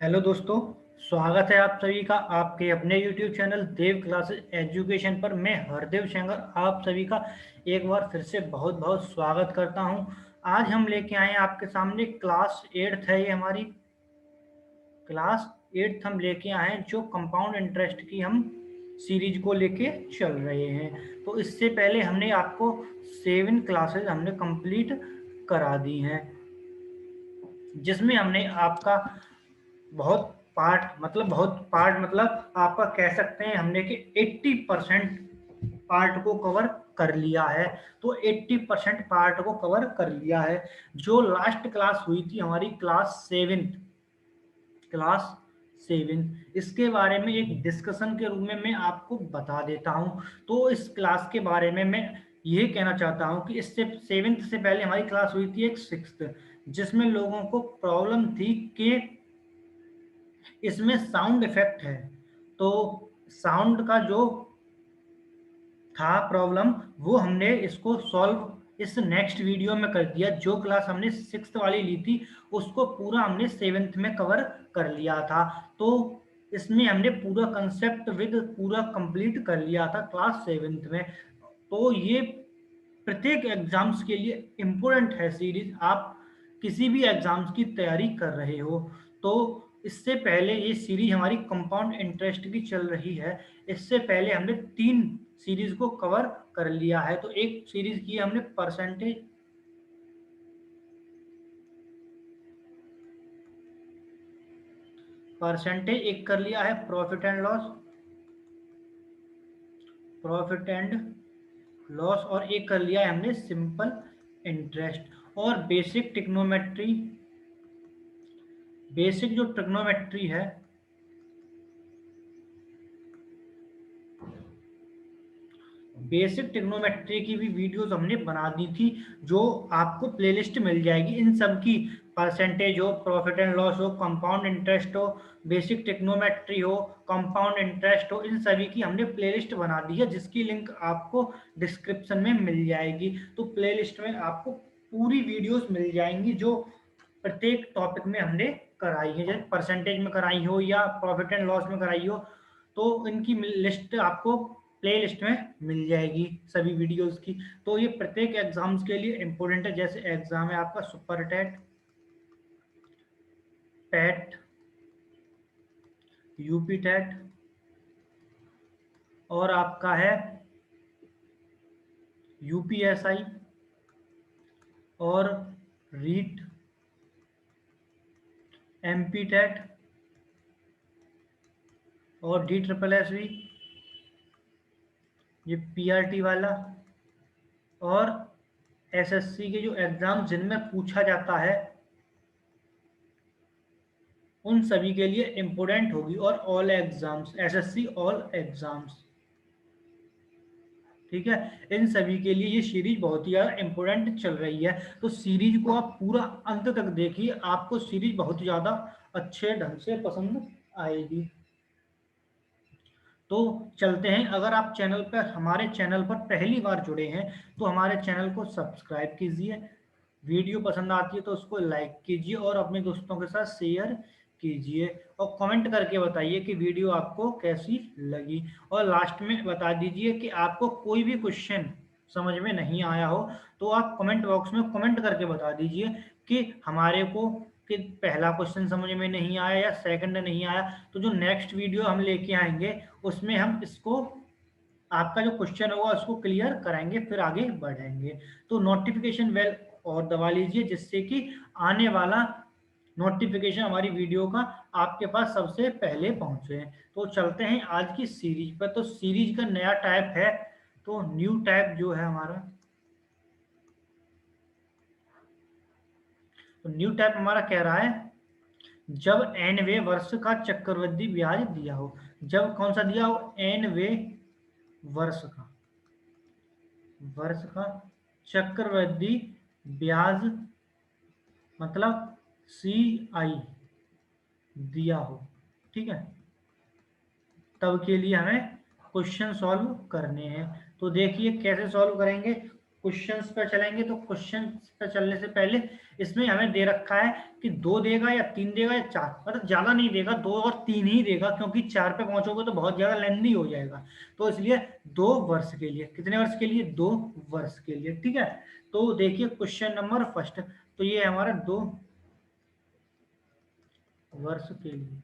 Hello दोस्तों, स्वागत है आप सभी का आपके अपने YouTube चैनल देव क्लासेस एजुकेशन पर। मैं हरदेव शेंगर आप सभी का एक बार फिर से बहुत बहुत स्वागत करता हूं। आज हम लेके आए हैं आपके सामने क्लास 8th है। ये हमारी क्लास 8th हम लेके आए हैं, जो कंपाउंड इंटरेस्ट की हम सीरीज को लेके चल रहे हैं। तो इससे पहले हमने आपको 7 क्लासेस हमने कंप्लीट करा दी हैं, जिसमें हमने आपका बहुत पार्ट मतलब आपका कह सकते हैं हमने कि 80% पार्ट को कवर कर लिया है। तो 80% पार्ट को कवर कर लिया है। जो लास्ट क्लास हुई थी हमारी क्लास 7, इसके बारे में एक डिस्कशन के रूप में मैं आपको बता देता हूं। तो इस क्लास के बारे में मैं ये कहना चाहता हूं कि इससे 7th से पहले हमारी क्लास हुई थी एक 6th, जिसमें लोगों को प्रॉब्लम थी कि इसमें साउंड इफेक्ट है। तो साउंड का जो था प्रॉब्लम, वो हमने इसको सॉल्व इस नेक्स्ट वीडियो में कर दिया। जो क्लास हमने 6th वाली ली थी उसको पूरा हमने 7th में कवर कर लिया था। तो इसमें हमने पूरा कंसेप्ट विद पूरा कंप्लीट कर लिया था क्लास 7th में। तो ये प्रत्येक एग्जाम्स के लिए इम्पोर्टेंट है सीरीज। आप किसी भी एग्जाम्स की तैयारी कर रहे हो तो इससे पहले ये सीरीज हमारी कंपाउंड इंटरेस्ट की चल रही है। इससे पहले हमने 3 सीरीज को कवर कर लिया है। तो एक सीरीज की हमने परसेंटेज एक कर लिया है, प्रॉफिट एंड लॉस, और एक कर लिया है हमने सिंपल इंटरेस्ट। और बेसिक जो ट्रिग्नोमेट्री है, बेसिक ट्रिग्नोमेट्री की भी वीडियोस हमने बना दी थी, जो आपको प्लेलिस्ट मिल जाएगी इन सब की। परसेंटेज हो, प्रॉफिट एंड लॉस हो, कंपाउंड इंटरेस्ट हो, बेसिक ट्रिग्नोमेट्री हो, कंपाउंड इंटरेस्ट हो, इन सभी की हमने प्लेलिस्ट बना दी है, जिसकी लिंक आपको डिस्क्रिप्शन में मिल जाएगी। तो प्लेलिस्ट में आपको पूरी वीडियोस मिल जाएंगी जो प्रत्येक टॉपिक में हमने कराई है, जैसे परसेंटेज में कराई हो या प्रॉफिट एंड लॉस में कराई हो। तो इनकी लिस्ट आपको प्ले लिस्ट में मिल जाएगी सभी वीडियोस की। तो ये प्रत्येक एग्जाम्स के लिए इम्पोर्टेंट है। जैसे एग्जाम है आपका super TET, TET, UP TET, और आपका है यूपीएसआई, और रीट, एमपी टेट, और डी ट्रिपल एस भी, ये पीआरटी वाला, और एसएससी के जो एग्जाम जिनमें पूछा जाता है उन सभी के लिए इम्पोर्टेंट होगी। और all exams, SSC all exams, ठीक है, इन सभी के लिए ये सीरीज बहुत ही ज़्यादा इंपॉर्टेंट चल रही है। तो सीरीज को आप पूरा अंत तक देखिए, आपको सीरीज बहुत ही ज़्यादा अच्छे ढंग से पसंद आएगी। तो चलते हैं। अगर आप हमारे चैनल पर पहली बार जुड़े हैं तो हमारे चैनल को सब्सक्राइब कीजिए, वीडियो पसंद आती है तो उसको लाइक कीजिए और अपने दोस्तों के साथ शेयर कीजिए, और कमेंट करके बताइए कि वीडियो आपको कैसी लगी। और लास्ट में बता दीजिए कि आपको कोई भी क्वेश्चन समझ में नहीं आया हो तो आप कमेंट बॉक्स में कमेंट करके बता दीजिए कि हमारे को कि पहला क्वेश्चन समझ में नहीं आया या सेकंड नहीं आया। तो जो नेक्स्ट वीडियो हम लेके आएंगे उसमें हम इसको, आपका जो क्वेश्चन होगा उसको क्लियर कराएंगे, फिर आगे बढ़ेंगे। तो नोटिफिकेशन बेल और दबा लीजिए, जिससे कि आने वाला नोटिफिकेशन हमारी वीडियो का आपके पास सबसे पहले पहुंचे। तो चलते हैं आज की सीरीज पर। तो सीरीज का नया टाइप है, तो न्यू टाइप जो है हमारा, तो न्यू टाइप हमारा कह रहा है जब एनवे वर्ष का चक्रवृद्धि ब्याज दिया हो। जब कौन सा दिया हो? एनवे वर्ष का, चक्रवृद्धि ब्याज, मतलब CI दिया हो, ठीक है, तब के लिए हमें क्वेश्चन सॉल्व करने हैं। तो देखिए कैसे सॉल्व करेंगे। क्वेश्चंस पे चलेंगे तो क्वेश्चंस पे चलने से पहले इसमें हमें दे रखा है कि 2 देगा या 3 देगा या 4, मतलब ज्यादा नहीं देगा, 2 और 3 ही देगा, क्योंकि 4 पे पहुंचोगे तो बहुत ज्यादा लेंदी हो जाएगा। तो इसलिए 2 वर्ष के लिए, कितने वर्ष के लिए? 2 वर्ष के लिए, ठीक है। तो देखिए क्वेश्चन नंबर फर्स्ट, तो ये हमारा 2 वर्ष के लिए,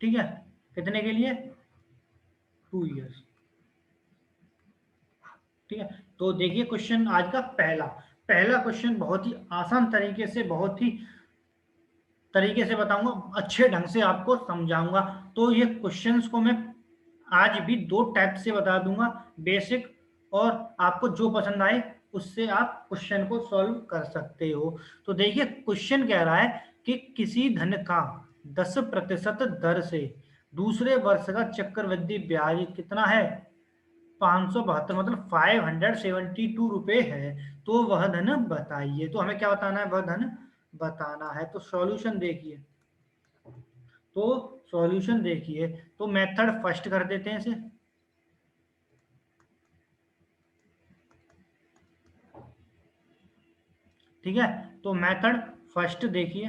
ठीक है। कितने के लिए? 2 ईयर्स, ठीक है। तो देखिए क्वेश्चन आज का पहला पहला क्वेश्चन बहुत ही आसान तरीके से, बहुत ही तरीके से बताऊंगा, अच्छे ढंग से आपको समझाऊंगा। तो ये क्वेश्चंस को मैं आज भी 2 टाइप से बता दूंगा, बेसिक, और आपको जो पसंद आए उससे आप क्वेश्चन को सॉल्व कर सकते हो। तो देखिए क्वेश्चन कह रहा है कि किसी धन का 10% दर से दूसरे वर्ष का चक्रवृद्धि ब्याज कितना है? 572, मतलब 572 रुपए है। तो वह धन बताइए। तो हमें क्या बताना है? वह धन बताना है। तो सॉल्यूशन देखिए, तो सॉल्यूशन देखिए, तो मेथड फर्स्ट कर देते हैं इसे, ठीक है। तो मेथड फर्स्ट देखिए,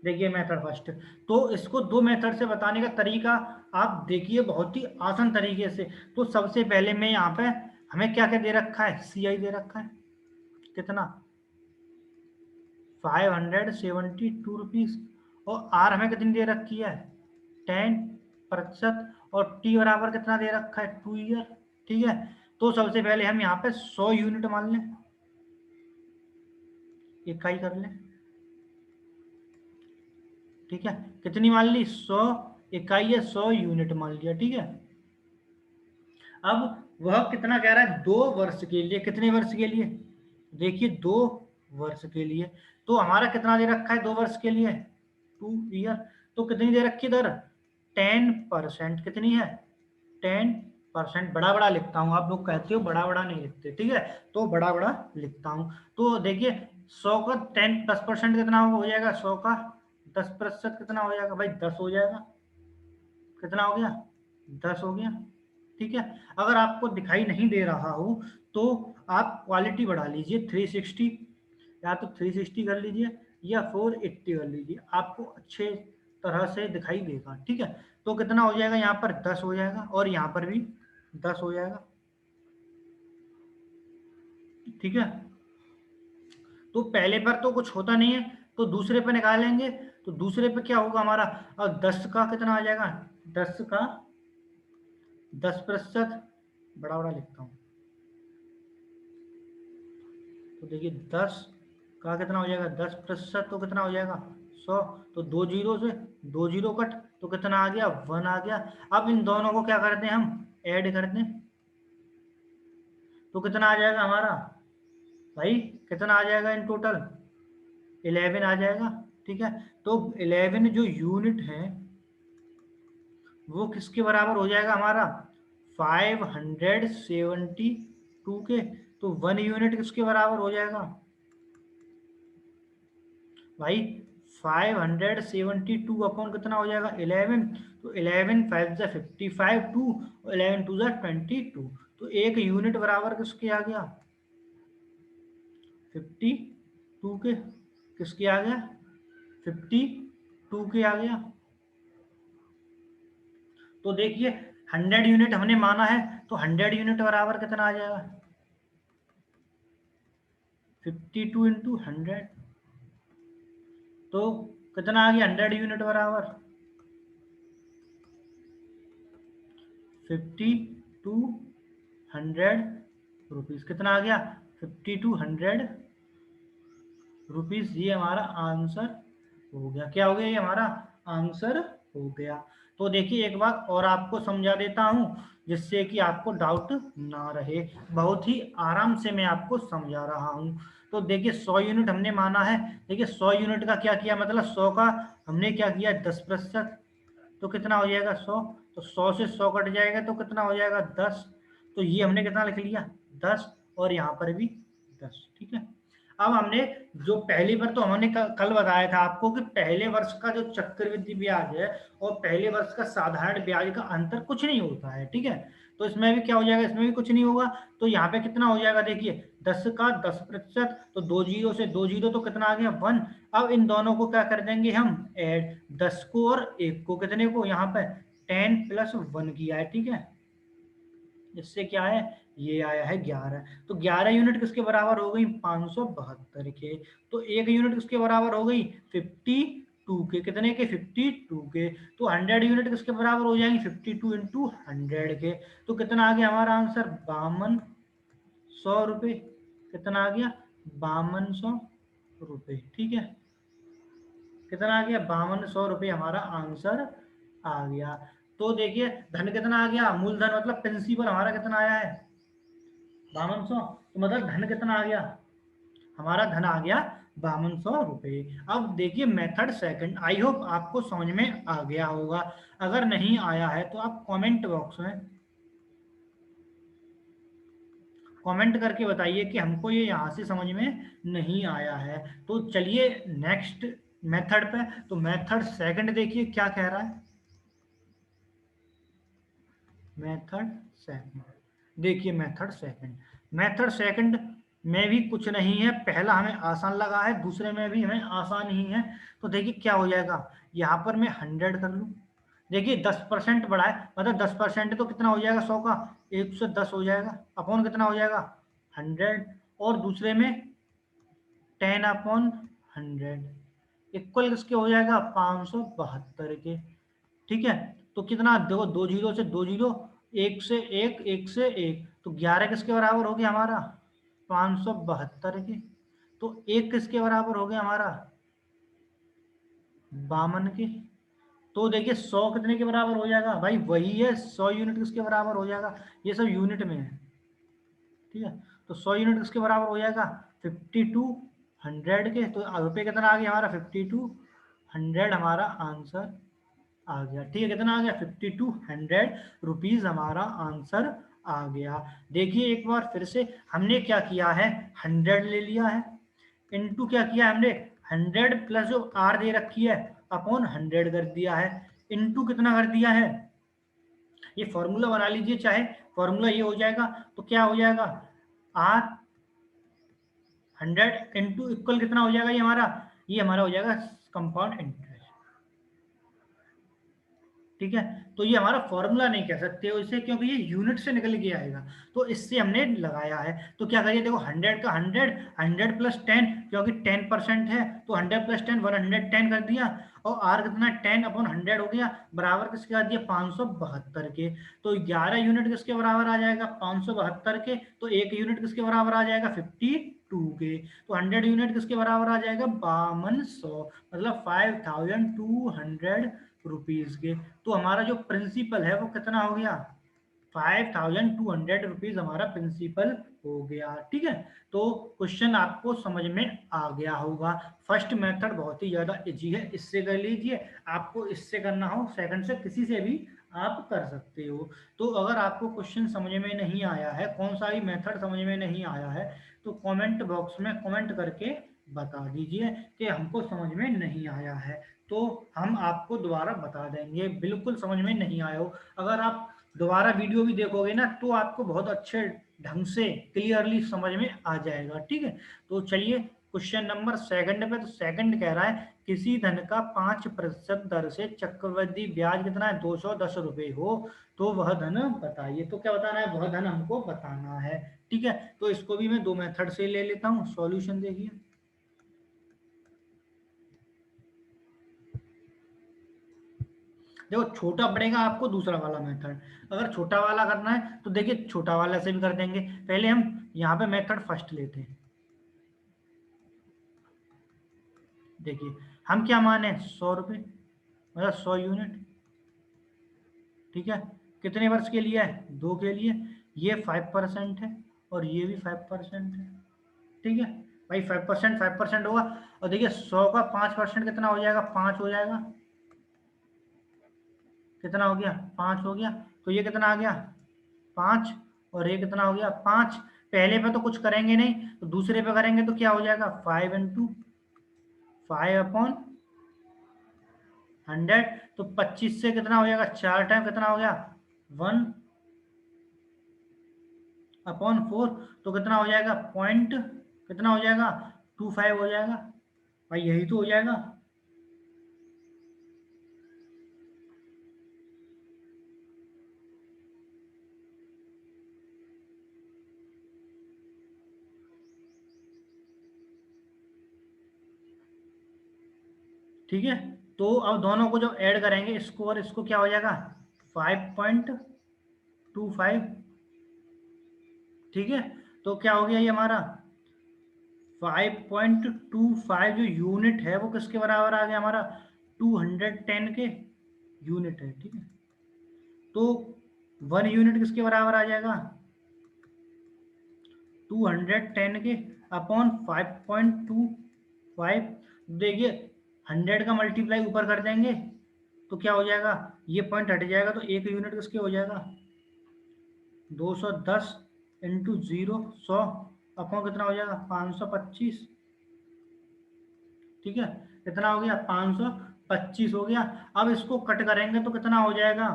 देखिए मेथड फर्स्ट। तो इसको 2 मेथड से बताने का तरीका आप देखिए, बहुत ही आसान तरीके से। तो सबसे पहले मैं यहाँ पे, हमें क्या क्या दे रखा है? सीआई दे रखा है, कितना? 572 रुपीज। और आर हमें कितनी दे रखी है? 10%। और टी बराबर कितना दे रखा है? 2 ईयर, ठीक है। तो सबसे पहले हम यहाँ पे 100 यूनिट मान लें, इकाई कर लें, ठीक है। कितनी मान ली? 100 इकाई है, 100 यूनिट मान लिया, ठीक है। अब वह कितना कह रहा है? 2 वर्ष के लिए। कितने वर्ष के लिए? देखिए 2 वर्ष के लिए। तो हमारा कितना दे रखा है 2 वर्ष के लिए? 2 ईयर। तो कितनी दे रखी दर? 10%। कितनी है? 10%। बड़ा बड़ा लिखता हूँ, आप लोग कहते हो बड़ा बड़ा नहीं लिखते, ठीक है। तो बड़ा बड़ा लिखता हूँ। तो देखिए 100 का 10% कितना हो जाएगा? 100 का 10% कितना हो जाएगा भाई? 10 हो जाएगा। कितना हो गया? 10 हो गया, ठीक है। अगर आपको दिखाई नहीं दे रहा हो तो आप क्वालिटी बढ़ा लीजिए 360, या तो 360 कर लीजिए या 480 कर लीजिए, आपको अच्छे तरह से दिखाई देगा, ठीक है। तो कितना हो जाएगा? यहाँ पर 10 हो जाएगा और यहाँ पर भी 10 हो जाएगा, ठीक है। तो पहले पर तो कुछ होता नहीं है, तो दूसरे पे निकालेंगे। तो दूसरे पे क्या होगा हमारा? अब 10 का कितना आ जाएगा? 10 का 10%, बड़ा बड़ा लिखता हूँ। तो देखिए 10 का कितना हो जाएगा? 10%, तो कितना हो जाएगा? 100। तो 2 जीरो से 2 जीरो कट, तो कितना आ गया? 1 आ गया। अब इन दोनों को क्या करते हैं? हम ऐड करते हैं। तो कितना आ जाएगा हमारा भाई? कितना आ जाएगा इन टोटल? 11 आ जाएगा, ठीक है। तो 11 जो यूनिट है वो किसके बराबर हो जाएगा हमारा? 572 के। तो 1 यूनिट किसके बराबर हो जाएगा भाई? 572 अपॉन कितना हो जाएगा? 11। तो 11 5 जा 55, 2 11 2 जा 22। तो 1 यूनिट बराबर किसके आ गया? 52 के। किसके आ गया? 52 के आ गया। तो देखिए 100 यूनिट हमने माना है, तो 100 यूनिट बराबर कितना आ जाएगा? 52 इंटू 100। तो कितना आ गया 100 यूनिट बराबर? 52 100 रुपीज। कितना आ गया? 52 100 रुपीज। ये हमारा आंसर हो गया। क्या हो गया? ये हमारा आंसर हो गया। तो देखिए एक बात और आपको समझा देता हूं, जिससे कि आपको डाउट ना रहे। बहुत ही आराम से मैं आपको समझा रहा हूं। तो देखिए 100 यूनिट हमने माना है। देखिए 100 यूनिट का क्या किया, मतलब 100 का हमने क्या किया? 10%। तो कितना हो जाएगा? 100। तो 100 से 100 कट जाएगा, तो कितना हो जाएगा? 10। तो ये हमने कितना लिख लिया? 10। और यहाँ पर भी 10, ठीक है। अब हमने जो पहली बार तो हमने कल बताया था आपको कि पहले वर्ष का जो चक्रवृद्धि ब्याज है और पहले वर्ष का साधारण ब्याज का अंतर कुछ नहीं होता है, ठीक है। तो इसमें भी क्या हो जाएगा, इसमें भी कुछ नहीं होगा। तो यहाँ पे कितना हो जाएगा, देखिए 10 का 10%, तो 2 जीरो से 2 जीरो तो कितना आ गया 1। अब इन दोनों को क्या कर देंगे हम ऐड, 10 को और 1 को, कितने को यहाँ पे 10 + 1 किया है, ठीक है। इससे क्या है, ये आया है 11। तो 11 यूनिट किसके बराबर हो गई, 572 के। तो 1 यूनिट किसके बराबर हो गई, 52 के। कितने के, 52 के। तो 100 यूनिट किसके बराबर हो जाएंगी, 52 इंटू 100 के। तो कितना आ गया हमारा आंसर, 5200 रुपये। कितना आ गया, 5200 रुपये, ठीक है। कितना आ गया, 5200 रुपये हमारा आंसर आ गया। तो देखिए धन कितना आ गया, मूलधन मतलब प्रिंसिपल हमारा कितना आया है, 5200। तो मतलब धन कितना आ गया, हमारा धन आ गया 5200 रुपये। अब देखिए मेथड सेकंड, आई होप आपको समझ में आ गया होगा। अगर नहीं आया है तो आप कमेंट बॉक्स में कमेंट करके बताइए कि हमको ये यहाँ से समझ में नहीं आया है। तो चलिए नेक्स्ट मेथड पे। तो मेथड सेकंड देखिए क्या कह रहा है, मेथड सेकंड। देखिए मेथड सेकंड में भी कुछ नहीं है, पहला हमें आसान लगा है, दूसरे में भी हमें आसान ही है। तो देखिए क्या हो जाएगा, यहाँ पर मैं 100 कर लूँ। देखिए 10% बढ़ा है, मतलब 10% तो कितना हो जाएगा, 100 का 110 हो जाएगा, अपॉन कितना हो जाएगा 100। और दूसरे में 10/100 इक्वल किसके हो जाएगा, 572 के, ठीक है। तो कितना, देखो 2 जीरो से 2 जीरो, 1 से 1, 1 से 1, तो 11 किसके बराबर हो गया हमारा, 572 के। तो 1 किसके बराबर हो गया हमारा, 52 के। तो देखिए 100 कितने के बराबर हो जाएगा, भाई वही है 100 यूनिट किसके बराबर हो जाएगा, ये सब यूनिट में है, ठीक है। तो 100 यूनिट किसके बराबर हो जाएगा, 5200 के। तो रुपये कितना आ गया हमारा, 5200 हमारा आंसर आ गया, ठीक है। कितना आ गया, 5200 रुपीज हमारा आंसर आ गया। देखिए एक बार फिर से हमने क्या किया है, 100 ले लिया है, इनटू क्या किया हमने, 100 प्लस जो आर दे रखी है अपॉन 100 कर दिया है, इनटू कितना कर दिया है, ये फॉर्मूला बना लीजिए चाहे, फॉर्मूला ये हो जाएगा। तो क्या हो जाएगा, आर 100 इंटू इक्वल कितना हो जाएगा, ये हमारा हो जाएगा कंपाउंड इंटरेस्ट, ठीक है। तो ये हमारा फॉर्मूला नहीं कह सकते हो इसे, क्योंकि ये यूनिट से निकल के आएगा, तो इससे हमने लगाया है। तो क्या करिए, देखो 100 का 100 प्लस 10, क्योंकि 10% है, तो 100 प्लस 10 110 कर दिया। और आर कितना, 10/100 हो गया, बराबर किसके कर दिया, 572 के। तो 11 यूनिट किसके बराबर आ जाएगा, 572 के। तो 1 यूनिट किसके बराबर आ जाएगा, 52 के। तो 100 यूनिट किसके बराबर आ जाएगा, 5200, मतलब 5200 रुपीज के। तो हमारा जो प्रिंसिपल है वो कितना हो गया, 5200 हमारा प्रिंसिपल हो गया, ठीक है। तो क्वेश्चन आपको समझ में आ गया होगा। फर्स्ट मेथड बहुत ही ज्यादा इजी है, इससे कर लीजिए। आपको इससे करना हो सेकंड से, किसी से भी आप कर सकते हो। तो अगर आपको क्वेश्चन समझ में नहीं आया है, कौन सा भी मेथड समझ में नहीं आया है, तो कमेंट बॉक्स में कमेंट करके बता दीजिए कि हमको समझ में नहीं आया है, तो हम आपको दोबारा बता देंगे। बिल्कुल समझ में नहीं आया हो, अगर आप दोबारा वीडियो भी देखोगे ना, तो आपको बहुत अच्छे ढंग से क्लियरली समझ में आ जाएगा, ठीक है। तो चलिए क्वेश्चन नंबर सेकंड पे। तो सेकंड कह रहा है किसी धन का 5% दर से चक्रवृद्धि ब्याज कितना है, 210 रुपये हो, तो वह धन बताइए। तो क्या बताना है, वह धन हमको बताना है, ठीक है। तो इसको भी मैं दो मेथड से ले लेता हूँ। सॉल्यूशन देखिए, देखो छोटा पड़ेगा आपको दूसरा वाला मेथड। अगर छोटा वाला करना है तो देखिए छोटा वाला से भी कर देंगे। पहले हम यहाँ पे मेथड फर्स्ट लेते हैं। देखिए हम क्या माने, 100 रुपये, मतलब 100 यूनिट, ठीक है। कितने वर्ष के लिए है, 2 के लिए। ये 5% है और ये भी 5% है, ठीक है। भाई 5% होगा। और देखिए 100 का 5% कितना हो जाएगा, 5 हो जाएगा। कितना हो गया, 5 हो गया। तो ये कितना आ गया, 5, और ये कितना हो गया, 5। पहले पे तो कुछ करेंगे नहीं, तो दूसरे पे करेंगे तो क्या हो जाएगा 5 इंटू 5/100। तो 25 से कितना हो जाएगा, 4 टाइम कितना हो गया 1/4। तो कितना हो जाएगा पॉइंट, कितना हो जाएगा 25 हो जाएगा भाई, यही तो हो जाएगा। ठीक है, तो अब दोनों को जब ऐड करेंगे इसको और इसको, क्या हो जाएगा 5.25। ठीक है, तो क्या हो गया ये हमारा 5.25 जो यूनिट है वो किसके बराबर आ गया हमारा, 210 के यूनिट है। ठीक है, तो 1 यूनिट किसके बराबर आ जाएगा 210 के अपॉन 5.25। देखिए 100 का मल्टीप्लाई ऊपर कर देंगे तो क्या हो जाएगा, ये पॉइंट हट जाएगा, तो एक यूनिट किसके हो जाएगा 210 इंटू 0 100 अपॉन कितना हो जाएगा 525। ठीक है, कितना हो गया 525 हो गया। अब इसको कट करेंगे तो कितना हो जाएगा,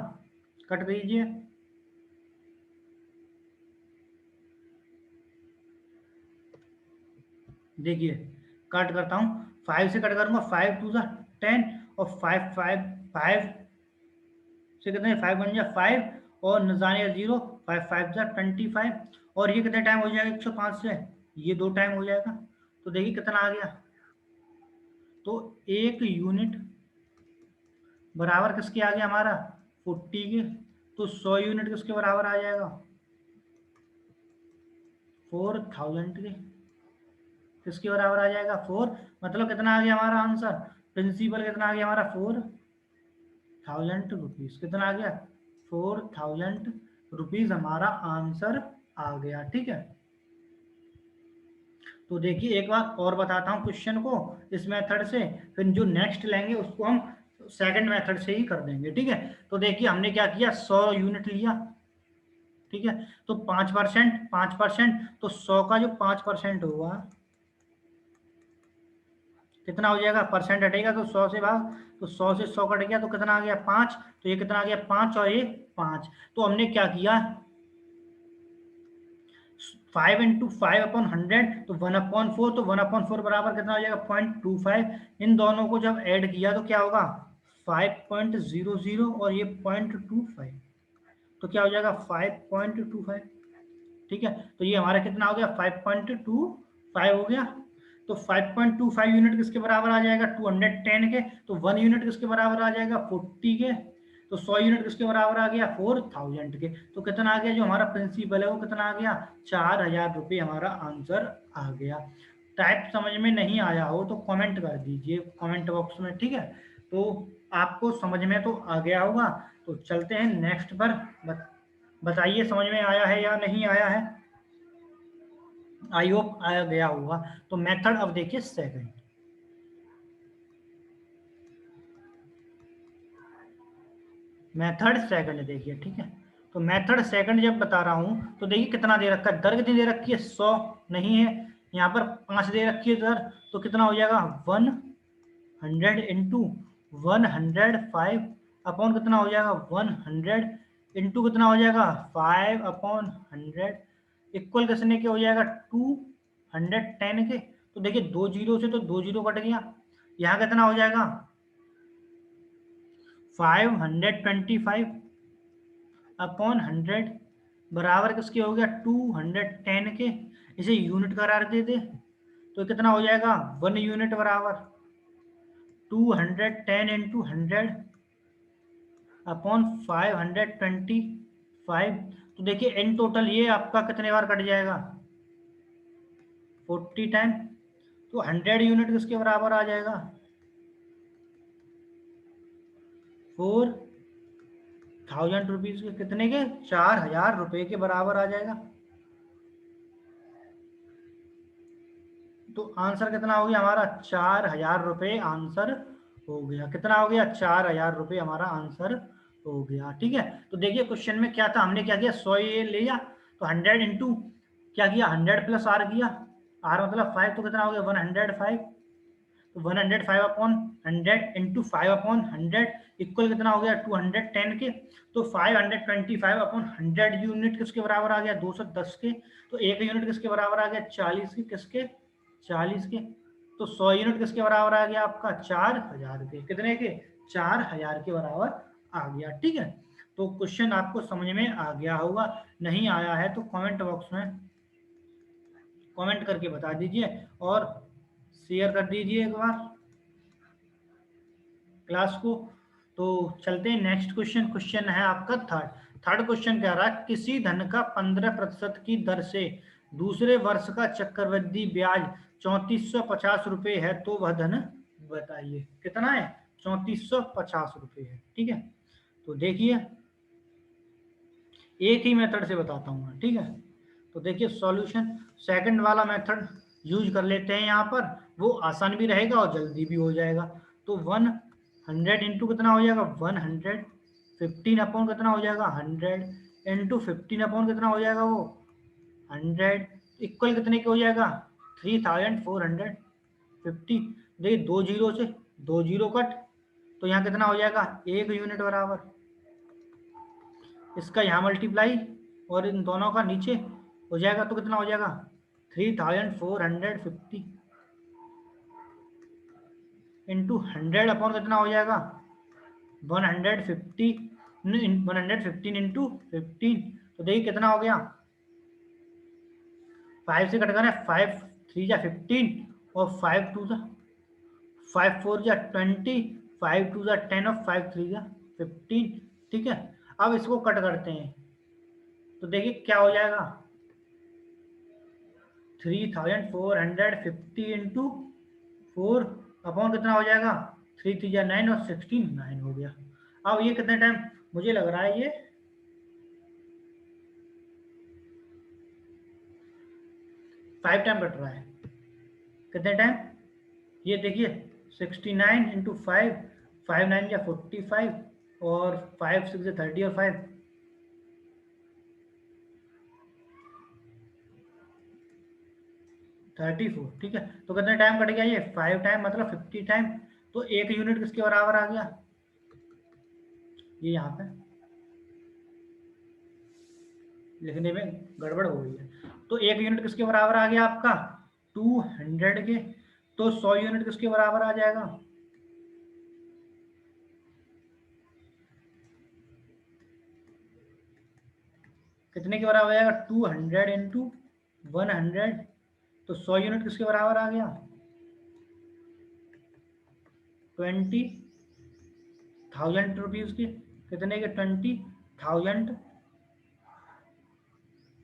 कट दीजिए। देखिए कट करता हूँ, 5 से कट करूंगा, 5 टू 10 और 5 5 5 से कितने 5 बन जाए 5 और नजाने 0, 5 5 25। और ये कितने टाइम हो जाएगा 105 से, ये 2 टाइम हो जाएगा। तो देखिए कितना आ गया, तो एक यूनिट बराबर किसके आ गया हमारा 40 के। तो 100 यूनिट किसके बराबर आ जाएगा 4000 के। किसके बराबर आ जाएगा 4, मतलब कितना आ गया हमारा आंसर, प्रिंसिपल कितना आ गया हमारा 4000 रुपीज। कितना आ गया 4000 रुपीज हमारा आंसर आ गया। ठीक है, तो देखिए एक बार और बताता हूँ क्वेश्चन को इस मेथड से, फिर जो नेक्स्ट लेंगे उसको हम सेकंड मेथड से ही कर देंगे। ठीक है, तो देखिए हमने क्या किया 100 यूनिट लिया। ठीक है, तो 5%, 5%, तो 100 का जो 5% हुआ कितना हो जाएगा, परसेंट हटेगा तो 100 से भाग, तो 100 से 100 कट गया तो कितना आ गया 5। तो ये कितना आ गया 5 और ये 5। तो हमने क्या किया 5 इंटू 5/100, तो 1/4, तो 1/4 बराबर कितना हो जाएगा 0.25। इन दोनों को जब ऐड किया तो क्या होगा 5.00 और ये 0.25, तो क्या हो जाएगा 5.25। ठीक है, तो ये हमारा कितना हो गया 5.25 हो गया। तो 5.25 यूनिट किसके बराबर आ जाएगा 210 के। तो 1 यूनिट किसके बराबर आ जाएगा 40 के। तो 100 यूनिट किसके बराबर आ गया 4000 के। तो कितना आ गया, जो हमारा प्रिंसिपल है वो कितना आ गया 4000 रुपये हमारा आंसर आ गया। टाइप समझ में नहीं आया हो तो कमेंट कर दीजिए कमेंट बॉक्स में। ठीक है, तो आपको समझ में तो आ गया होगा। तो चलते हैं नेक्स्ट पर, बताइए समझ में आया है या नहीं आया है। आई होप आया गया होगा। तो मेथड अब देखिए सेकंड, मेथड सेकंड देखिए। ठीक है, तो मेथड सेकंड जब बता रहा हूं तो देखिए कितना दे रखा है, दर कितनी दे रखी है 100 नहीं है, यहाँ पर 5 दे रखी है दर। तो कितना हो जाएगा 100 इंटू 105 अपॉन कितना हो जाएगा 100 इंटू कितना हो जाएगा 5/100 इक्वल किसने के हो जाएगा 210 के। तो देखिए 2 जीरो से तो 2 जीरो कट गया, यहाँ कितना हो जाएगा 525 अपॉन 100 बराबर किसके हो गया 210 के। इसे यूनिट करार दे दे तो कितना हो जाएगा 1 यूनिट बराबर 210 इंटू 100 अपॉन 525। तो देखिए इन टोटल ये आपका कितने बार कट जाएगा 40 टाइम। तो 100 यूनिट किसके बराबर आ जाएगा 4000 रुपीज के, कितने के 4000 रुपए के बराबर आ जाएगा। तो आंसर कितना हो गया हमारा 4000 रुपये आंसर हो गया। कितना हो गया 4000 रुपये हमारा आंसर हो गया। ठीक है, तो देखिए क्वेश्चन में क्या था, हमने क्या किया 100 ये लिया, तो 100 इंटू क्या किया, 100 प्लस आर किया, आर मतलब 5, तो कितना हो गया 105। तो 105 अपॉन 100 इंटू 5 अपॉन 100 इक्वल कितना हो गया 210 के। तो 525 अपॉन 100 यूनिट किसके बराबर आ गया 210 के। तो एक यूनिट किसके बराबर आ गया 40 के, किसके 40 के। तो 100 यूनिट किसके बराबर आ गया आपका 4000 के, कितने के 4000 के बराबर आ गया। ठीक है, तो क्वेश्चन आपको समझ में आ गया होगा, नहीं आया है तो कमेंट बॉक्स में कमेंट करके बता दीजिए और शेयर कर दीजिए एक बार क्लास को। तो चलते हैं नेक्स्ट क्वेश्चन। क्वेश्चन है आपका थर्ड क्वेश्चन कह रहा है किसी धन का 15% की दर से दूसरे वर्ष का चक्रवृद्धि ब्याज 3450 रुपये है, तो वह धन बताइए। कितना है 3450 रुपये है। ठीक है, तो देखिए एक ही मेथड से बताता हूँ मैं। ठीक है, तो देखिए सॉल्यूशन सेकंड वाला मेथड यूज कर लेते हैं यहाँ पर, वो आसान भी रहेगा और जल्दी भी हो जाएगा। तो 100 इंटू कितना हो जाएगा 100, 15 अपॉन कितना हो जाएगा 100 इंटू 15 अपॉन कितना हो जाएगा वो 100 इक्वल कितने के हो जाएगा 3450। देखिए दो जीरो से दो जीरो कट, तो यहाँ कितना हो जाएगा एक यूनिट बराबर, इसका यहाँ मल्टीप्लाई और इन दोनों का नीचे हो जाएगा, तो कितना हो जाएगा 3450 इंटू 100 अपॉन कितना हो जाएगा 115 इंटू 15। तो देखिए कितना हो गया 5 से कट कर 5 3 जा 15 और 5 2 जा 5 4 जा 20, 5 2 जा 10 और 5 3 जा 15। ठीक है, अब इसको कट करते हैं तो देखिए क्या हो जाएगा 3450 इंटू 4 अपॉन कितना हो जाएगा 3 3 जा 9 और 16 9 हो गया। अब ये कितने टाइम, मुझे लग रहा है ये 5 टाइम कट रहा है। कितने टाइम, ये देखिए 69 इंटू 5, 5 9 या 45 और 5 6 या 30 और 5 34। ठीक है, तो कितने टाइम कट गया ये 5 टाइम, मतलब 50 टाइम। तो एक यूनिट किसके बराबर आ गया, ये यहाँ पे लिखने में गड़बड़ हो गई है। तो एक यूनिट किसके बराबर आ गया आपका 200 के। तो 100 यूनिट किसके बराबर आ जाएगा, कितने के बराबर आ जाएगा 200 इंटू 100। तो 100 यूनिट किसके बराबर आ गया 20,000 रुपीज के, कितने के 20,000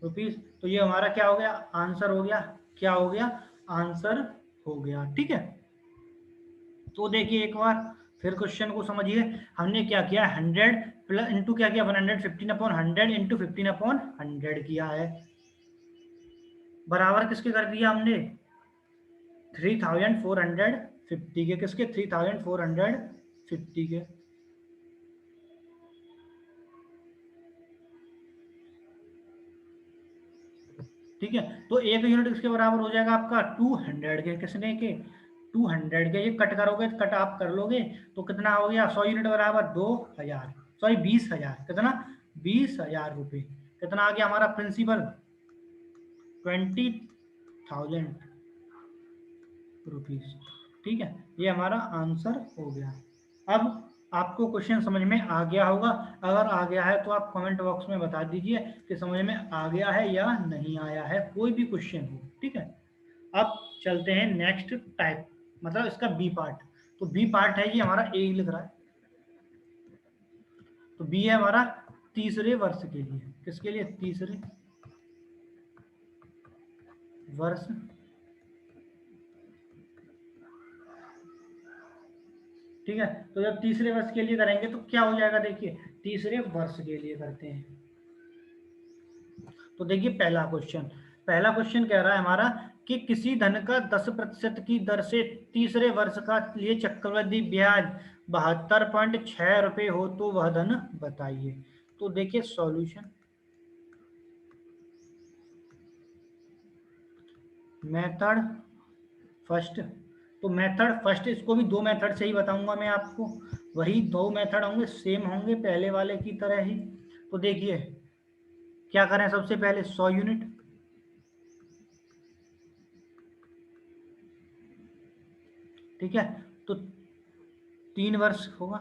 रुपीज। तो ये हमारा क्या हो गया आंसर हो गया, क्या हो गया आंसर हो गया। ठीक है, तो देखिए एक बार फिर क्वेश्चन को समझिए। हमने क्या किया 100 प्लस इंटू क्या किया 115 अपॉन 100 इंटू 15 अपॉन 100 किया है, बराबर किसके कर दिया हमने 3450 के, किसके 3450 के। ठीक है, तो एक यूनिट किसके बराबर हो जाएगा आपका 200 के, किसने के 200 के। ये कट करोगे कट आप कर लोगे तो कितना हो गया 100 यूनिट बराबर 2000, सॉरी 20,000, कितना 20,000 रुपये। कितना आ गया हमारा प्रिंसिपल 20,000 रुपीज। ठीक है, ये हमारा आंसर हो गया। अब आपको क्वेश्चन समझ में आ गया होगा, अगर आ गया है तो आप कमेंट बॉक्स में बता दीजिए कि समझ में आ गया है या नहीं आया है, कोई भी क्वेश्चन हो। ठीक है, अब चलते हैं नेक्स्ट टाइप, मतलब इसका बी पार्ट। तो बी पार्ट है ये हमारा, ए लिख रहा है, तो बी है हमारा तीसरे वर्ष के लिए, किसके लिए तीसरे वर्ष। ठीक है, तो जब तीसरे वर्ष के लिए करेंगे तो क्या हो जाएगा, देखिए तीसरे वर्ष के लिए करते हैं। तो देखिए पहला क्वेश्चन कह रहा है हमारा कि किसी धन का 10% की दर से तीसरे वर्ष का लिए चक्रवृद्धि ब्याज 72.6 रुपये हो, तो वह धन बताइए। तो देखिए सॉल्यूशन, मेथड फर्स्ट। तो मेथड फर्स्ट, इसको भी दो मेथड से ही बताऊंगा मैं आपको, वही दो मेथड होंगे, सेम होंगे पहले वाले की तरह ही। तो देखिए क्या करें, सबसे पहले 100 यूनिट, ठीक है। तो 3 वर्ष होगा,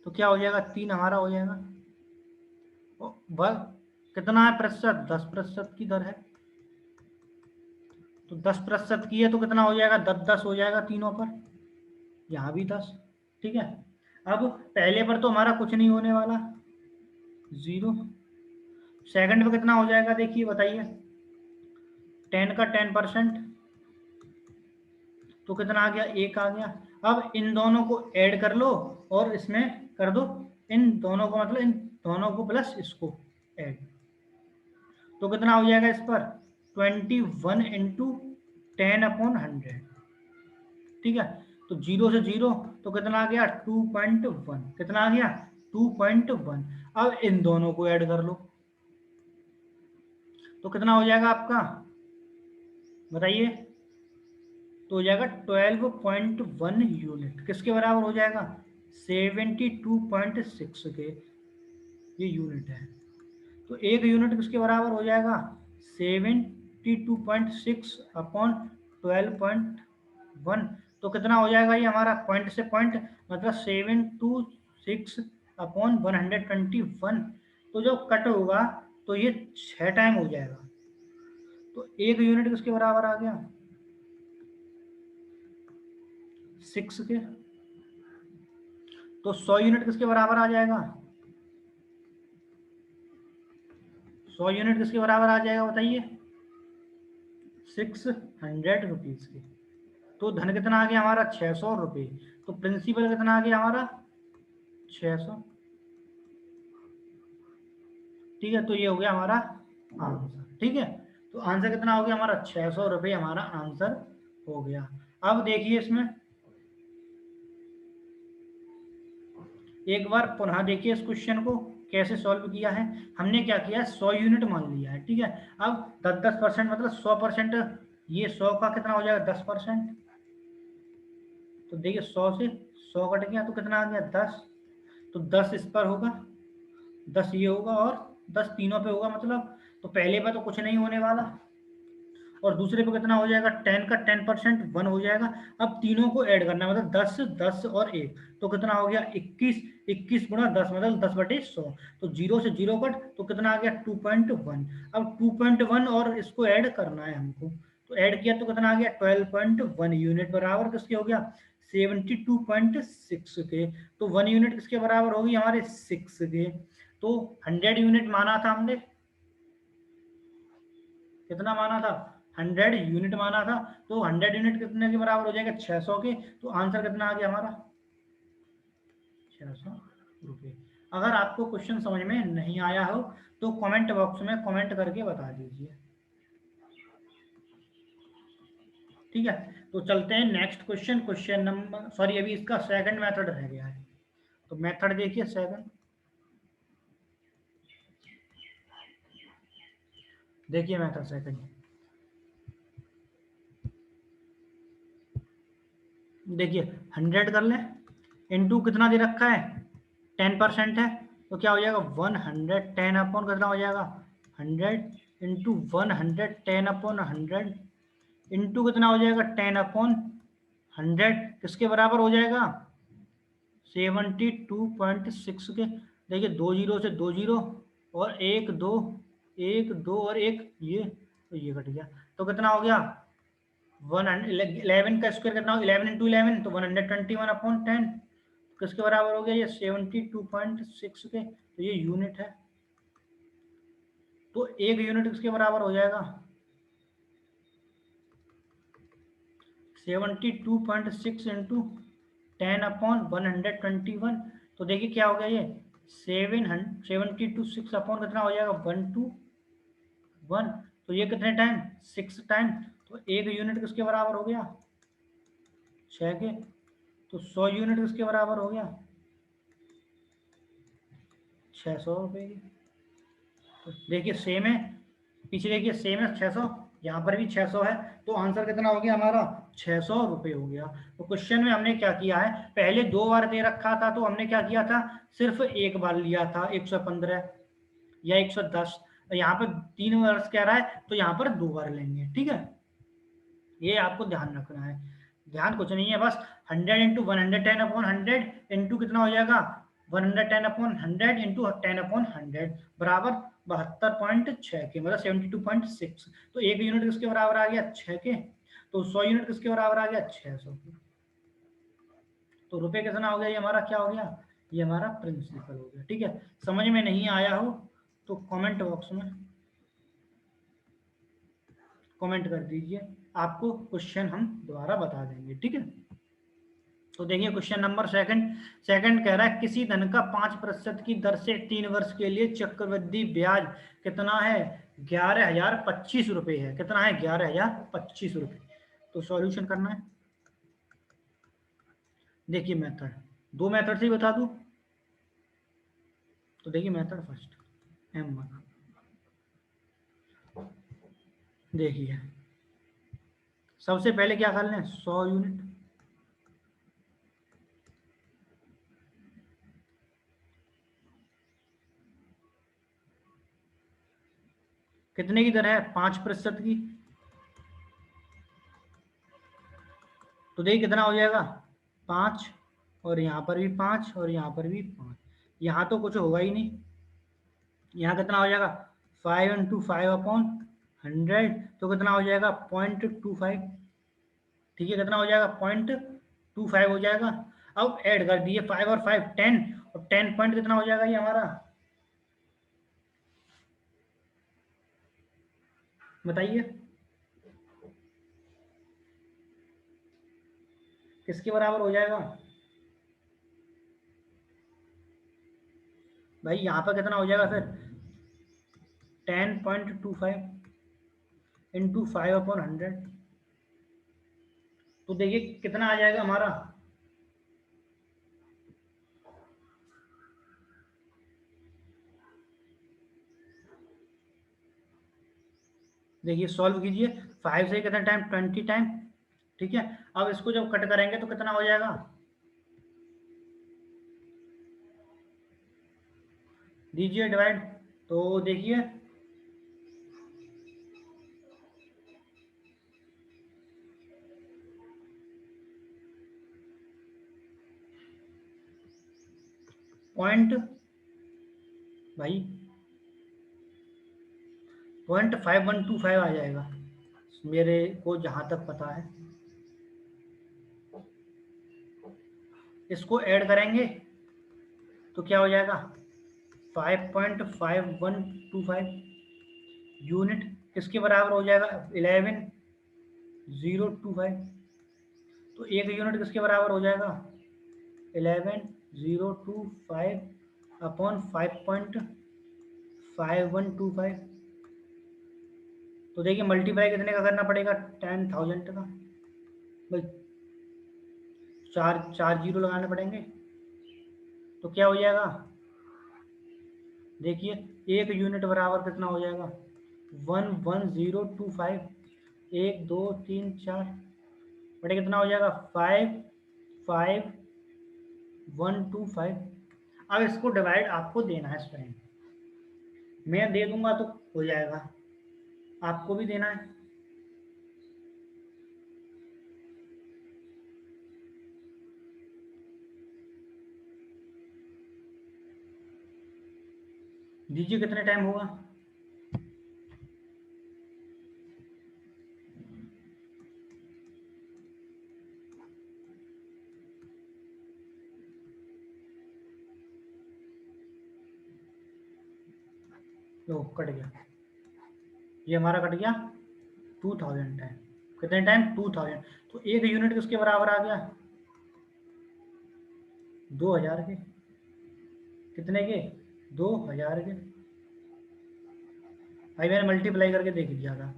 तो क्या हो जाएगा, 3 हमारा हो जाएगा। वह कितना है प्रतिशत, 10% की दर है। तो 10% की है तो कितना हो जाएगा, 10 10 हो जाएगा तीनों पर, यहाँ भी 10, ठीक है। अब पहले पर तो हमारा कुछ नहीं होने वाला, 0। सेकंड पे कितना हो जाएगा, देखिए बताइए, 10 का 10%, तो कितना आ गया, 1 आ गया। अब इन दोनों को ऐड कर लो और इसमें कर दो, इन दोनों को, मतलब इन दोनों को प्लस इसको ऐड, तो कितना हो जाएगा इस पर, 21 इंटू 10/100, ठीक है। तो 0 से 0, तो कितना आ गया, 2.1, कितना आ गया, 2.1। अब इन दोनों को ऐड कर लो, तो कितना हो जाएगा आपका, बताइए। तो हो जाएगा 12.1 यूनिट, किसके बराबर हो जाएगा, 72.6 के, ये यूनिट है। तो एक यूनिट किसके बराबर हो जाएगा, 72.6 अपॉन 12.1, तो कितना हो जाएगा ये हमारा, पॉइंट से पॉइंट, मतलब 726/121। तो जब कट होगा तो ये 6 टाइम हो जाएगा। तो एक यूनिट किसके बराबर आ गया, 6 के। तो 100 यूनिट किसके बराबर आ जाएगा, 100 यूनिट किसके बराबर आ जाएगा, बताइए, 600 रुपीज के। तो धन कितना आ गया हमारा, 600 रुपये। तो प्रिंसिपल कितना आ गया हमारा, 600, ठीक है। तो ये हो गया हमारा आंसर, ठीक है। तो आंसर कितना हो गया हमारा, 600 रुपये हमारा आंसर हो गया। अब देखिए इसमें एक बार पुनः देखिए इस क्वेश्चन को कैसे सॉल्व किया है। हमने क्या किया है, 100 यूनिट मान लिया है, ठीक है। अब 10% मतलब 100%, ये 100 का कितना हो जाएगा, 10%। तो देखिए 100 से 100 कट गया तो कितना आ गया, 10। तो 10 इस पर होगा, 10 ये होगा और 10 तीनों पे होगा, मतलब तो पहले पे तो कुछ नहीं होने वाला, और दूसरे पे कितना हो जाएगा, 10 का 10% 1 हो जाएगा। अब तीनों को ऐड करना है, मतलब 10 10 और 1, तो कितना हो गया, 21, 21 गुणा 10 मतलब 10/100। तो 0 से 0 कट, तो कितना आ गया, 2.1। अब 2.1 और इसको ऐड करना है हमको, तो ऐड किया तो कितना आ गया, 12.1 यूनिट, बराबर किसके हो गया, 72.6 के। तो 1 यूनिट किसके बराबर होगी, हमारे 6 के। तो 100 यूनिट माना था हमने, कितना माना था, 100 यूनिट माना था। तो 100 यूनिट कितने के बराबर हो जाएगा, 600 के। तो आंसर कितना आ गया हमारा, 600 रुपये। अगर आपको क्वेश्चन समझ में नहीं आया हो तो कमेंट बॉक्स में कमेंट करके बता दीजिए, ठीक है। तो चलते हैं next question, question number, sorry अभी इसका सेकंड मेथड रह गया है। तो मेथड देखिए सेकंड, देखिए मेथड सेकंड, देखिए 100 कर लें, इंटू कितना दे रखा है, 10% है। तो क्या हो जाएगा, 110 कितना हो जाएगा, 100 इंटू 110 इंटू कितना हो जाएगा, 10/100, किसके बराबर हो जाएगा, 72.6 के। देखिए 2 जीरो से 2 जीरो, और 1 2, 1 2 और 1 ये, तो ये कट गया। तो कितना हो गया, 11 का स्क्वायर कितना हो, 11 इंटू 11, तो 121/10, किसके बराबर हो गया, ये 72.6 के। तो ये यूनिट है। तो एक यूनिट किसके बराबर हो जाएगा, 72.6 इंटू 10/121। तो देखिए क्या हो गया ये, 72 6 कितना हो जाएगा, 121। तो ये कितने टाइम, 6 टाइम। तो एक यूनिट किसके बराबर हो गया, 6 के। तो 100 यूनिट किसके बराबर हो गया, 600 रुपये की। तो देखिए सेम है, पीछे देखिए सेम है 600, यहाँ पर भी 600 है, तो आंसर कितना हो गया हमारा 600 रुपये हो गया। तो क्वेश्चन में हमने क्या किया है, पहले 2 बार दे रखा था तो हमने क्या किया था, सिर्फ एक बार लिया था 115 या 110। यहाँ पर 3 बार कह रहा है तो यहाँ पर 2 बार लेंगे, ठीक है, ये आपको ध्यान रखना है। ध्यान कुछ नहीं है, बस 100 इंटू 110/100 इंटू कितना हो जाएगा 110/100 इंटू 10/100 बराबर 72.6 के, मतलब 72.6। तो एक यूनिट किसके बराबर आ गया 6 के, तो 100 यूनिट किसके बराबर आ गया 600 के। तो रुपए कितना हो गया, ये हमारा क्या हो गया, ये हमारा प्रिंसिपल हो गया। ठीक है, समझ में नहीं आया हो तो कमेंट बॉक्स में कमेंट कर दीजिए, आपको क्वेश्चन हम दोबारा बता देंगे। ठीक है, तो देखिए क्वेश्चन नंबर सेकंड कह रहा है किसी धन का 5% की दर से 3 वर्ष के लिए चक्रवृद्धि ब्याज कितना है, 11,025 रुपये है। कितना है, 11,025 रुपये। तो सॉल्यूशन करना है। देखिए मेथड, दो मेथड से ही बता दूं। तो देखिए मेथड फर्स्ट M1, देखिए सबसे पहले क्या कर लें 100 यूनिट, कितने की दर है 5% की, तो देखिए कितना हो जाएगा 5, और यहाँ पर भी 5 और यहाँ पर भी 5, यहाँ तो कुछ होगा ही नहीं। यहाँ कितना हो जाएगा 5 इंटू 5/100, तो कितना हो जाएगा 0.25। ठीक है, कितना हो जाएगा 0.25 हो जाएगा। अब ऐड कर दिए 5 और 5 10, और 10 पॉइंट कितना हो जाएगा ये हमारा, बताइए किसके बराबर हो जाएगा भाई, यहाँ पर कितना हो जाएगा फिर 10.25 इंटू 5/100, तो देखिए कितना आ जाएगा हमारा, देखिए सॉल्व कीजिए 5 से कितना टाइम 20 टाइम। ठीक है, अब इसको जब कट करेंगे तो कितना हो जाएगा, दीजिए डिवाइड। तो देखिए पॉइंट भाई 0.5125 आ जाएगा मेरे को जहां तक पता है। इसको ऐड करेंगे तो क्या हो जाएगा 5.5125 यूनिट किसके बराबर हो जाएगा 11,025। तो एक यूनिट किसके बराबर हो जाएगा 11,025 अपॉन 5.5125। तो देखिए मल्टीप्लाई कितने का करना पड़ेगा 10,000 का भाई, चार चार जीरो लगाने पड़ेंगे। तो क्या हो जाएगा, देखिए एक यूनिट बराबर कितना हो जाएगा 11025, 1 2 3 4 बटे कितना हो जाएगा 55125। अब इसको डिवाइड आपको देना है इस टाइम, मैं दे दूंगा तो हो जाएगा, आपको भी देना है। दीजिए कितने टाइम होगा, लो कट गया, ये हमारा कट गया 2000 टाइम। कितने टाइम 2000, तो एक यूनिट किसके बराबर आ गया 2000 के, कितने के 2000 के। भाई मैंने मल्टीप्लाई करके देख लिया था,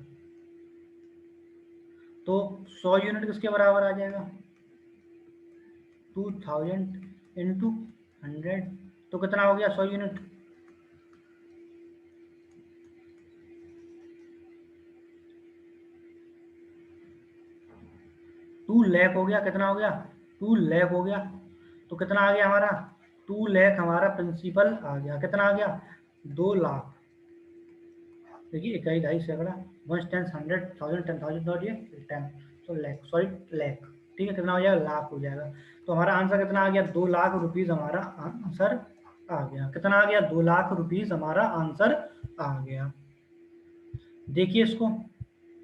तो 100 यूनिट किसके बराबर आ जाएगा 2000 इंटू 100, तो कितना हो गया 100 यूनिट, 2 लाख हो गया, कितना हो गया 2 लाख हो गया। तो कितना आ गया हमारा 2 लाख हमारा प्रिंसिपल आ गया, कितना आ गया 2 लाख। देखिए इकाई ढाई सैकड़ा, one tens hundred thousand ten thousand और ये टेन, तो लैख सॉरी लैख, ठीक है कितना हो जाएगा लाख हो जाएगा। तो हमारा आंसर कितना आ गया 2 लाख रुपीज हमारा आंसर आ गया, कितना आ गया 2 लाख रुपीज हमारा आंसर आ गया। देखिए इसको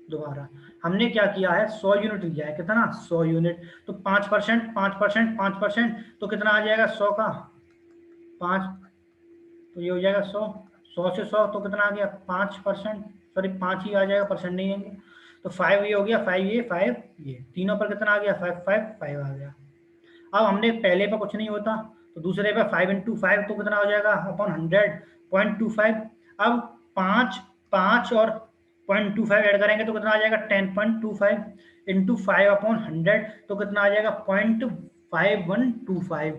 दोबारा, हमने क्या किया है 100 यूनिट लिया है, कितना 100 यूनिट, तो 5% 5% 5%, तो कितना आ जाएगा 100 का 5, तो ये हो जाएगा 100, 100 से 100 तो कितना आ गया 5%, सॉरी 5 ही आ जाएगा, परसेंट नहीं आएंगे। तो 5 ये हो गया, 5 ये 5 ये, तीनों पर कितना आ गया 5 5 5 आ गया। अब हमने पहले पर कुछ नहीं होता, तो दूसरे पे 5 इंटू 5 तो कितना हो जाएगा अपॉन 100.25। अब 5 5 और 0.25 ऐड करेंगे तो कितना आ जाएगा 10.25 इंटू 5 अपॉन 100, तो कितना आ जाएगा 0.5125।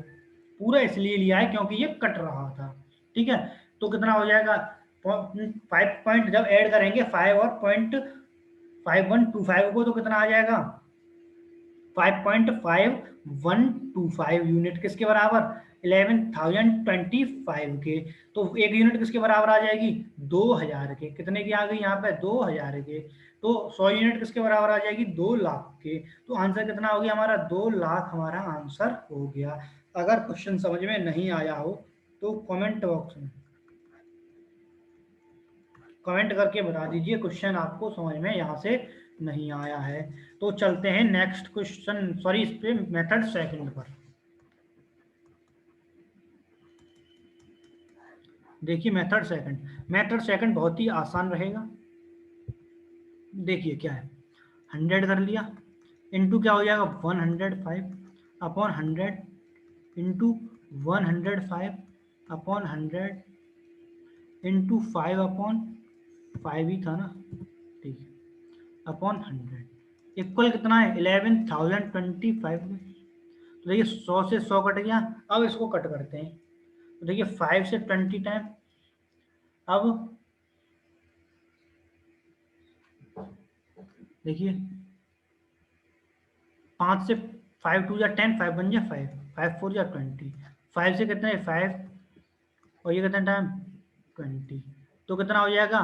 पूरा इसलिए लिया है क्योंकि ये कट रहा था, ठीक है। तो कितना हो जाएगा 5 पॉइंट जब ऐड करेंगे 5 और 0.5125 को, तो कितना आ जाएगा 5.5125 यूनिट किसके बराबर 11,025 के। तो एक यूनिट किसके बराबर आ जाएगी 2000 के, कितने की आ गई यहाँ पे 2000 के। तो 100 यूनिट किसके बराबर आ जाएगी 2 लाख के। तो आंसर कितना हो गया हमारा 2 लाख हमारा आंसर हो गया। अगर क्वेश्चन समझ में नहीं आया हो तो कमेंट बॉक्स में कमेंट करके बता दीजिए क्वेश्चन आपको समझ में यहाँ से नहीं आया है। तो चलते हैं नेक्स्ट क्वेश्चन, सॉरी इस पे मेथड सेकंड पर। देखिए मेथड सेकंड बहुत ही आसान रहेगा। देखिए क्या है 100 कर लिया, इंटू क्या हो जाएगा 105 upon 100 into 105 upon 100 into 5 upon 5 ही था ना, ठीक है, अपॉन 100 इक्वल कितना है 11,025। तो देखिए 100 से 100 कट गया, अब इसको कट करते हैं। तो देखिए 5 से 20 टाइम, अब देखिए 5 से 5 टू या 10, 5 बन जाए 5, 5 4 या 20, 5 से कितने 5 और ये कितना टाइम 20, तो कितना हो जाएगा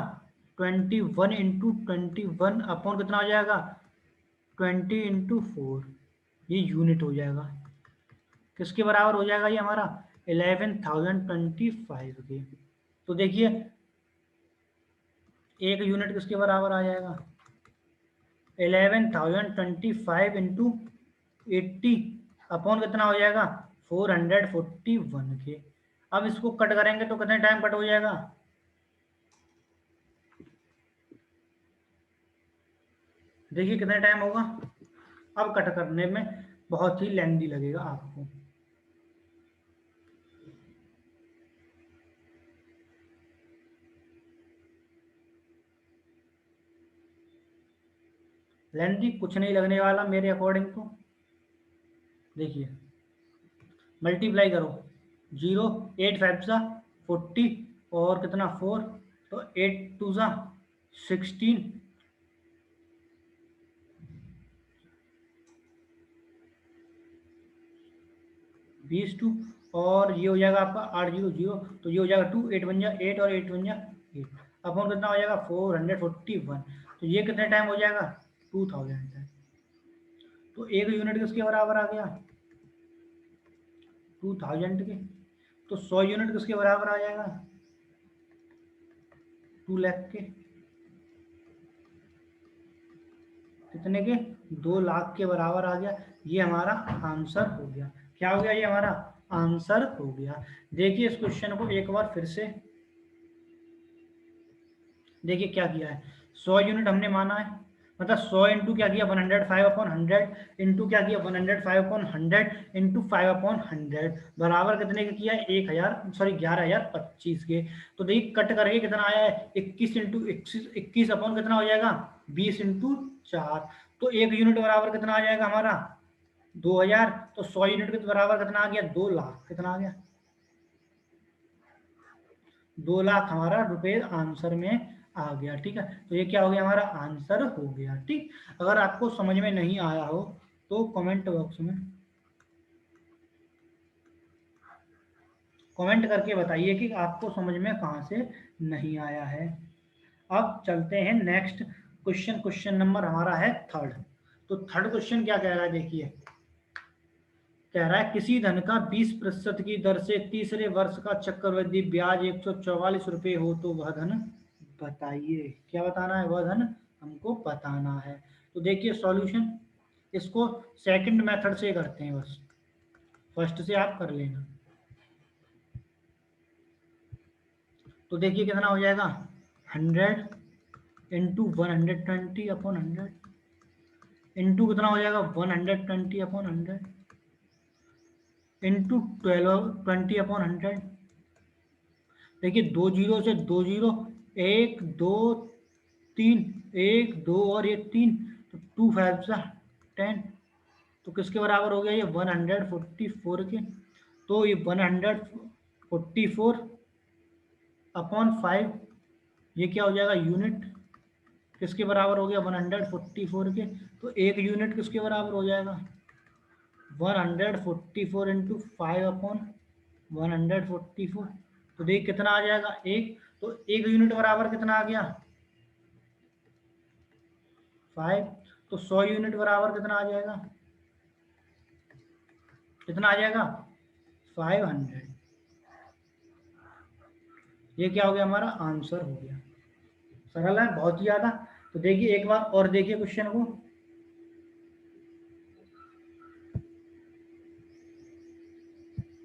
21 इंटू 21 अपॉन कितना हो जाएगा 20 इंटू 4, ये यूनिट हो जाएगा। किसके बराबर हो जाएगा ये हमारा 11,025 के। तो देखिए एक यूनिट किसके बराबर आ जाएगा 11,025 इंटू 80 अपॉन कितना हो जाएगा 441 के। अब इसको कट करेंगे तो कितने टाइम कट हो जाएगा, देखिए कितने टाइम होगा। अब कट करने में बहुत ही लेंदी लगेगा आपको। लेंदी कुछ नहीं लगने वाला मेरे अकॉर्डिंग तो। देखिए मल्टीप्लाई करो, 0 8 5 सा 40 और कितना 4, तो 8 2 सा 16, 22 और ये हो जाएगा आपका 8 0 0, तो ये हो जाएगा 2 8 बन जा 8 और 8 बन जा 8 अपॉन कितना हो जाएगा 441। तो ये कितने टाइम हो जाएगा 2000 टाइम। तो एक यूनिट किसके बराबर आ गया 2000 के। तो 100 यूनिट किसके बराबर आ जाएगा 2 लाख के, कितने के 2 लाख के बराबर आ गया। ये हमारा आंसर हो गया, क्या हो गया ये हमारा आंसर हो गया। देखिए इस क्वेश्चन को एक बार फिर से देखिए क्या किया है 100 यूनिट हमने माना है, मतलब 100 इंटू क्या किया 105 अपॉन 100 इंटू क्या किया 105 अपॉन 100 इंटू 5 अपॉन 100 बराबर कितने का किया 1000 सॉरी 11,025 के। तो देखिए कट करके कितना आया है 21 इंटू 21 अपॉन कितना हो जाएगा 20 इंटू 4, तो एक यूनिट बराबर कितना आ जाएगा हमारा 2000। तो 100 यूनिट के बराबर कितना आ गया 2 लाख, कितना आ गया 2 लाख हमारा रुपए आंसर में आ गया, ठीक है। तो ये क्या हो गया हमारा आंसर हो गया, ठीक। अगर आपको समझ में नहीं आया हो तो कमेंट बॉक्स में कमेंट करके बताइए कि आपको समझ में कहाँ से नहीं आया है। अब चलते हैं नेक्स्ट क्वेश्चन। क्वेश्चन नंबर हमारा है थर्ड। तो थर्ड क्वेश्चन क्या कह रहा है, देखिए कह रहा है किसी धन का 20% की दर से तीसरे वर्ष का चक्रवृद्धि ब्याज 144 रुपये हो तो वह धन बताइए। क्या बताना है, वह धन हमको बताना है। तो देखिए सॉल्यूशन, इसको सेकंड मेथड से करते हैं, बस फर्स्ट से आप कर लेना। तो देखिए कितना हो जाएगा, 100 इंटू 120 अपॉन 100 इंटू कितना हो जाएगा 120 अपॉन 100 इंटू 20 अपॉन 100। देखिए 2 जीरो से 2 जीरो, 1 2 3, 1 2 और ये 3, तो 2 5 सा 10, तो किसके बराबर हो गया ये 144 के। तो ये 144 अपॉन 5, ये क्या हो जाएगा यूनिट, किसके बराबर हो गया 144 के। तो एक यूनिट किसके बराबर हो जाएगा 144 इंटू 5 अपॉन 144। तो देख कितना आ जाएगा एक, तो एक यूनिट बराबर कितना आ गया 5। तो 100 यूनिट बराबर कितना आ जाएगा, कितना आ जाएगा 500। ये क्या हो गया हमारा आंसर हो गया। सरल है बहुत ही ज्यादा। तो देखिए एक बार और देखिए क्वेश्चन को।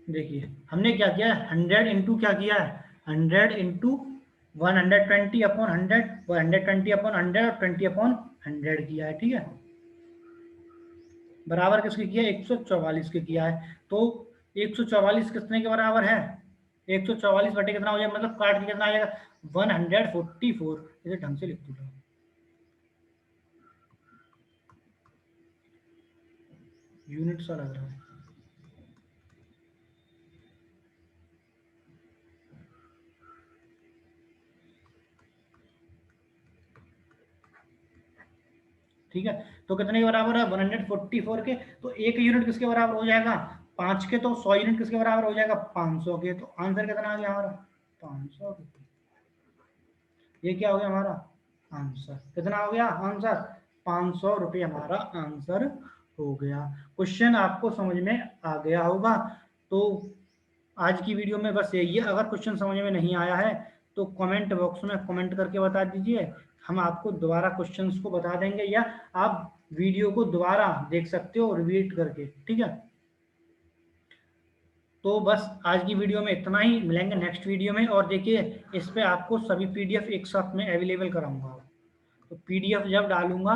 देखिए हमने क्या किया है 100 इंटू क्या किया है 100 इंटू 120 अपॉन 100, 120 अपॉन 100 और 20 अपॉन 100 किया है, ठीक है। बराबर किसके किया 144 के किया है। तो 144 कितने के बराबर है 144 बटे कितना हो जाएगा, मतलब काट के कितना आ जाएगा 144। इसे ढंग से लिख दो, यूनिट सा लग रहा है। ठीक है, तो कितने के बराबर है 144 के। तो एक यूनिट किसके बराबर हो जाएगा 5 के। तो 100 यूनिट किसके बराबर हो जाएगा 500 के। तो आंसर कितना आ गया हमारा 500 के। ये क्या हो गया हमारा आंसर, कितना हो गया आंसर 500 रुपये हमारा आंसर हो गया। क्वेश्चन आपको समझ में आ गया होगा। तो आज की वीडियो में बस यही है। अगर क्वेश्चन समझ में नहीं आया है तो कमेंट बॉक्स में कमेंट करके बता दीजिए, हम आपको दोबारा क्वेश्चंस को बता देंगे, या आप वीडियो को दोबारा देख सकते हो रिपीट करके, ठीक है। तो बस आज की वीडियो में इतना ही, मिलेंगे नेक्स्ट वीडियो में। और देखिए इस पे आपको सभी पीडीएफ एक साथ में अवेलेबल कराऊंगा। तो पीडीएफ जब डालूंगा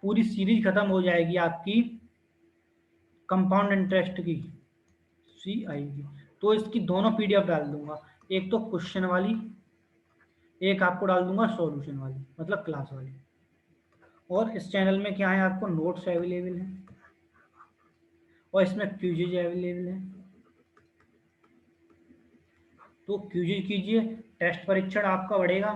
पूरी सीरीज खत्म हो जाएगी आपकी कंपाउंड इंटरेस्ट की सी आएगी, तो इसकी दोनों पीडीएफ डाल दूंगा, एक तो क्वेश्चन वाली, एक आपको डाल दूंगा सॉल्यूशन वाली, मतलब क्लास वाली। और इस चैनल में क्या है आपको नोट्स अवेलेबल हैं, और इसमें क्यूजेज अवेलेबल हैं। तो क्यूजेज कीजिए, टेस्ट परीक्षण आपका बढ़ेगा,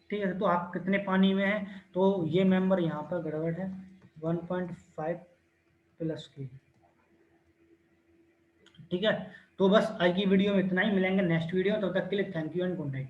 ठीक है। तो आप कितने पानी में हैं, तो ये मेंबर यहाँ पर गड़बड़ है 1.5 प्लस के, ठीक है। तो बस आज की वीडियो में इतना ही, मिलेंगे नेक्स्ट वीडियो, तब तक के लिए thank you and good night.